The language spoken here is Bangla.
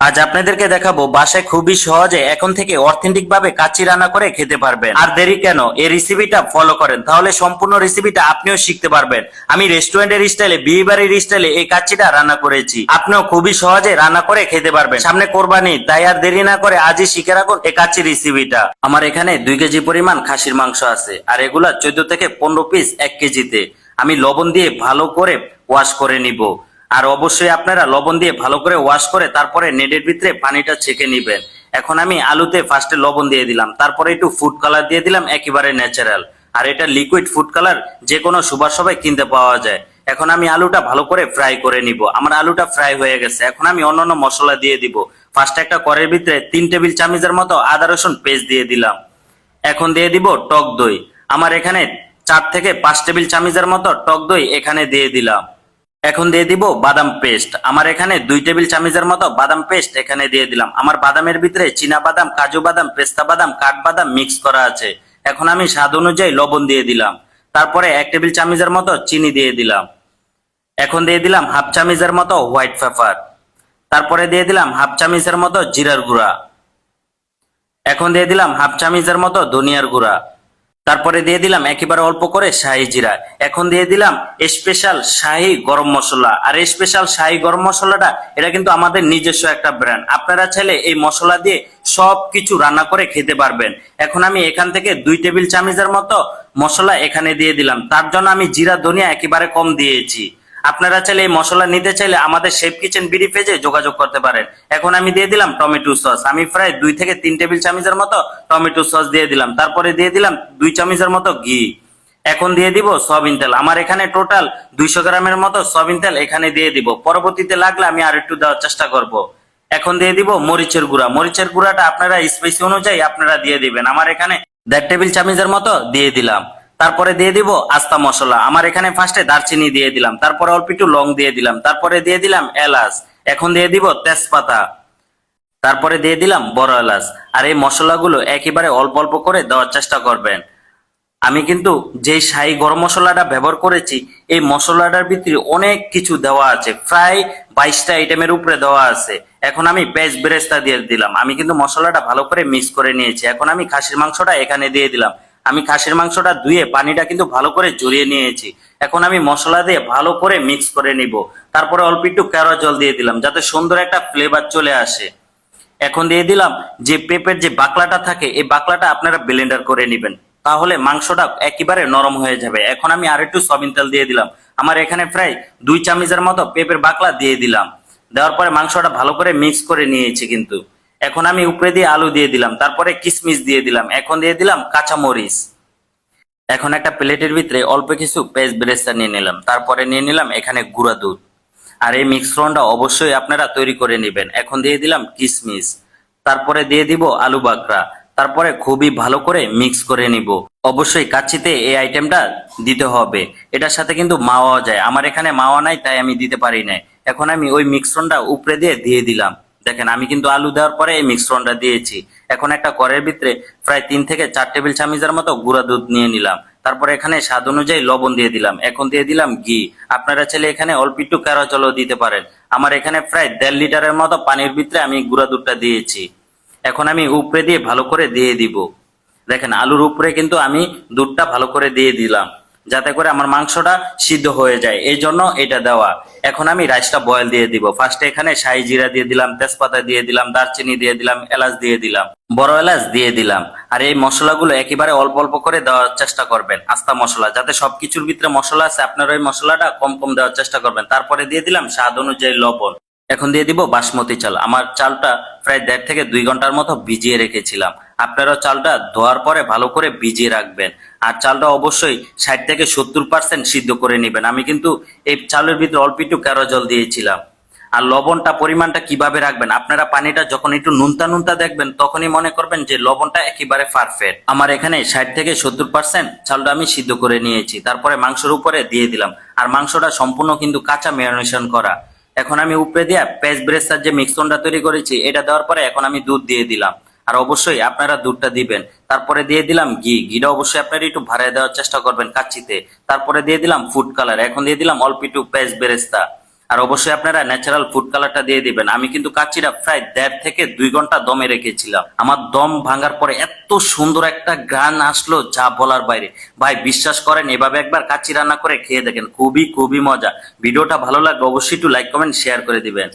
আজ আপনাদেরকে দেখাবো বাসায় খুবই সহজে এখন থেকে অথেন্টিক ভাবে কাচ্চি রান্না করে খেতে পারবেন। আর দেরি কেন, এই রেসিপিটা ফলো করেন, তাহলে সম্পূর্ণ রেসিপিটা আপনিও শিখতে পারবেন। আমি রেস্টুরেন্টের স্টাইলে, বিয়ে বাড়ির স্টাইলে এই কাচ্চিটা রান্না করেছি। আপনিও খুবই সহজে রান্না করে খেতে পারবেন। সামনে কোরবানি, তাই আর দেরি না করে আজই শিখে রাখুন এই কাচ্চি রেসিপিটা। আমার এখানে 2 কেজি পরিমাণ খাসির মাংস আছে, আর এগুলা 14 থেকে 15 পিস 1 কেজিতে। আমি লবণ দিয়ে ভালো করে ওয়াশ করে নিব। আর অবশ্যই আপনারা লবণ দিয়ে ভালো করে ওয়াশ করে তারপরে নেটের ভিতরে পানিটা ছেঁকে নিবেন। এখন আমি আলুতে ফার্স্টে লবণ দিয়ে দিলাম, তারপরে একটু ফুড কালার দিয়ে দিলাম, একেবারে ন্যাচারাল। আর এটা লিকুইড ফুড কালার, যে কোনো সুপার শপে কিনতে পাওয়া যায়। এখন আমি আলুটা ভালো করে ফ্রাই করে নিব। আমার আলুটা ফ্রাই হয়ে গেছে, এখন আমি অন্যান্য মশলা দিয়ে দিব। ফার্স্টে একটা কড়াইয়ের ভিতরে 3 টেবিল চামচের মতো আদা রসুন পেস্ট দিয়ে দিলাম। এখন দিয়ে দিব টক দই। আমার এখানে 4 থেকে 5 টেবিল চামচের মতো টক দই এখানে দিয়ে দিলাম। এখন দিয়ে দিব বাদাম পেস্ট। আমার এখানে 2 টেবিল চামচের মতো বাদাম পেস্ট এখানে দিয়ে দিলাম। আমার বাদামের ভিতরে চীনা বাদাম, কাজু বাদাম, পেস্তা বাদাম, কাঠবাদাম মিক্স করা আছে। এখন আমি স্বাদ অনুযায়ী লবণ দিয়ে দিলাম। তারপরে 1 টেবিল চামচের মতো চিনি দিয়ে দিলাম। এখন দিয়ে দিলাম হাফ চামচের মতো হোয়াইট পেপার। তারপরে দিয়ে দিলাম হাফ চামচের মতো জিরার গুঁড়া। এখন দিয়ে দিলাম হাফ চামচের মতো ধনিয়ার গুঁড়া। তারপরে দিয়ে দিলাম একেবারে অল্প করে শাহি জিরা। এখন দিয়ে দিলাম স্পেশাল শাহি গরম মশলা। আর এই স্পেশাল শাহি গরম মশলাটা, এটা কিন্তু আমাদের নিজস্ব একটা ব্র্যান্ড। আপনারা চাইলে এই মশলা দিয়ে সব কিছু রান্না করে খেতে পারবেন। এখন আমি এখান থেকে 2 টেবিল চামচের মতো মশলা এখানে দিয়ে দিলাম। তার জন্য আমি জিরা ধনিয়া একেবারে কম দিয়েছি। আপনারা চাইলে এই মশলা নিতে চাইলে আমাদের শেফ কিচেন বিডি পেজে যোগাযোগ করতে পারেন। এখন আমি দিয়ে দিলাম টমেটো সস। আমি প্রায় 2 থেকে 3 টেবিল চামচের মতো টমেটো সস দিয়ে দিলাম। তারপরে দিয়ে দিলাম 2 চামচের মতো ঘি। এখন দিয়ে দিব সয়াবিন তেল। আমার এখানে টোটাল 200 গ্রামের মতো সয়াবিন তেল এখানে দিয়ে দিব। পরবর্তীতে লাগলে আমি আর একটু দেওয়ার চেষ্টা করব। এখন দিয়ে দিব মরিচের গুঁড়া। মরিচের গুঁড়াটা আপনারা স্পাইসি অনুযায়ী আপনারা দিয়ে দিবেন। আমার এখানে 1.5 টেবিল চামচের মতো দিয়ে দিলাম। তারপরে দিয়ে দিব আস্তা মশলা। আমার এখানে ফার্স্টে দারচিনি দিয়ে দিলাম, তারপরে অল্প একটু লং দিয়ে দিলাম, তারপরে দিয়ে দিলাম এলাচ। এখন দিয়ে দিব তেজপাতা, তারপরে দিয়ে দিলাম বড় এলাচ। আর এই মশলাগুলো একেবারে অল্প অল্প করে দেওয়ার চেষ্টা করবেন। আমি কিন্তু যে শাহি গরম মশলাটা ব্যবহার করেছি, এই মশলাটার ভিতরে অনেক কিছু দেওয়া আছে, প্রায় 22টা আইটেমের উপরে দেওয়া আছে। এখন আমি পেঁয়াজ বেরেস্তা দিয়ে দিলাম। আমি কিন্তু মশলাটা ভালো করে মিক্স করে নিয়েছি। এখন আমি খাসির মাংসটা এখানে দিয়ে দিলাম। আমি খাসির মাংসটা ধুয়ে পানিটা কিন্তু ভালো করে ঝরিয়ে নিয়েছি। এখন আমি মশলা দিয়ে ভালো করে মিক্স করে নিব। তারপরে অল্প একটু কেওড়া জল দিয়ে দিলাম, যাতে সুন্দর একটা ফ্লেভার চলে আসে। এখন দিয়ে দিলাম যে পেঁপের যে বাকলাটা থাকে, এই বাকলাটা আপনারা ব্লেন্ডার করে নেবেন, তাহলে মাংসটা একেবারে নরম হয়ে যাবে। এখন আমি আর একটু সয়াবিন তেল দিয়ে দিলাম। আমার এখানে প্রায় 2 চামচের মতো পেঁপের বাকলা দিয়ে দিলাম। দেওয়ার পরে মাংসটা ভালো করে মিক্স করে নিয়েছি কিন্তু। এখন আমি উপরে দিয়ে আলু দিয়ে দিলাম, তারপরে কিশমিশ দিয়ে দিলাম। এখন দিয়ে দিলাম কাঁচামরিচ। এখন একটা প্লেটের ভিতরে অল্প কিছু পেঁয়াজ বেরেস্তা নিয়ে নিলাম, তারপরে নিয়ে নিলাম এখানে গুঁড়া দুধ। আর এই মিশ্রণটা অবশ্যই আপনারা তৈরি করে নেবেন। এখন দিয়ে দিলাম কিশমিশ, তারপরে দিয়ে দিব আলু বাকরা। তারপরে খুবই ভালো করে মিক্স করে নিব। অবশ্যই কাচ্চিতে এই আইটেমটা দিতে হবে। এটার সাথে কিন্তু মাওয়া যায়, আমার এখানে মাওয়া নাই তাই আমি দিতে পারি নাই। এখন আমি ওই মিশ্রণটা উপরে দিয়ে দিলাম। দেখেন আমি কিন্তু আলু দেওয়ার পরে এই মিশ্রণটা দিয়েছি। এখন একটা কড়াইয়ের ভিতরে প্রায় 3 থেকে 4 টেবিল চামচের মতো গুঁড়া দুধ নিয়ে নিলাম। তারপরে এখানে স্বাদ অনুযায়ী লবণ দিয়ে দিলাম। এখন দিয়ে দিলাম ঘি। আপনারা চাইলে এখানে অল্প একটু কেওড়া জলও দিতে পারেন। আমার এখানে প্রায় 1.5 লিটারের মতো পানির ভিতরে আমি গুঁড়া দুধটা দিয়েছি। এখন আমি উপরে দিয়ে ভালো করে দিয়ে দিব। দেখেন আলুর উপরে কিন্তু আমি দুধটা ভালো করে দিয়ে দিলাম, যাতে করে আমার মাংসটা সিদ্ধ হয়ে যায়, এই জন্য এটা দেওয়া। এখন আমি রাইসটা বয়েল দিয়ে দিব। ফার্স্টে এখানে শাহি জিরা দিয়ে দিলাম, তেজপাতা দিয়ে দিলাম, দারচিনি দিয়ে দিলাম, এলাচ দিয়ে দিলাম, বড় এলাচ দিয়ে দিলাম। আর এই মশলাগুলো একেবারে অল্প অল্প করে দেওয়ার চেষ্টা করবেন। আস্তা মশলা, যাতে সবকিছুর ভিতরে মশলা আছে, আপনারা ওই মশলাটা কম কম দেওয়ার চেষ্টা করবেন। তারপরে দিয়ে দিলাম স্বাদ অনুযায়ী লবণ। এখন দিয়ে দিব বাসমতি চাল। আমার চালটা প্রায় 1.5 থেকে 2 ঘন্টার মতো ভিজিয়ে রেখেছিলাম। আপনারাও চালটা ধোয়ার পরে ভালো করে ভিজিয়ে রাখবেন। আর চালটা অবশ্যই 60 থেকে 70% সিদ্ধ করে নেবেন। আমি কিন্তু এই চালের ভিতরে অল্প একটু কেওড়া জল দিয়েছিলাম। আর লবণটা পরিমাণটা কিভাবে রাখবেন, আপনারা পানিটা যখন একটু নুনতা নুনতা দেখবেন, তখনই মনে করবেন যে লবণটা একেবারে পারফেক্ট। আমার এখানে 60 থেকে 70% চালটা আমি সিদ্ধ করে নিয়েছি। তারপরে মাংসের উপরে দিয়ে দিলাম। আর মাংসটা সম্পূর্ণ কিন্তু কাঁচা ম্যারিনেশন করা। এখন আমি উপরে দিয়ে পেঁয়াজ বেরেস্তার যে মিশ্রণটা তৈরি করেছি, এটা দেওয়ার পরে এখন আমি দুধ দিয়ে দিলাম। আর অবশ্যই আপনারা দুধটা দিবেন। তারপরে দিয়ে দিলাম ঘিটা অবশ্যই আপনারা একটু ভাড়ায় দেওয়ার চেষ্টা করবেন কাচ্চিতে। তারপরে দিয়ে দিলাম ফুড কালার। এখন দিয়ে দিলাম অল্প একটু পেঁয়াজ বেরেস্তা। আর অবশ্যই আপনারা ন্যাচারাল ফুড কালারটা দিয়ে দিবেন। আমি কিন্তু কাচ্চিটা প্রায় 1.5 থেকে 2 ঘন্টা দমে রেখেছিলাম। আমার দম ভাঙার পরে এত সুন্দর একটা গান আসলো যা বলার বাইরে। ভাই বিশ্বাস করেন, এভাবে একবার কাচ্চি রান্না করে খেয়ে দেখেন, খুবই খুবই মজা। ভিডিওটা ভালো লাগলে অবশ্যই একটু লাইক কমেন্ট শেয়ার করে দিবেন।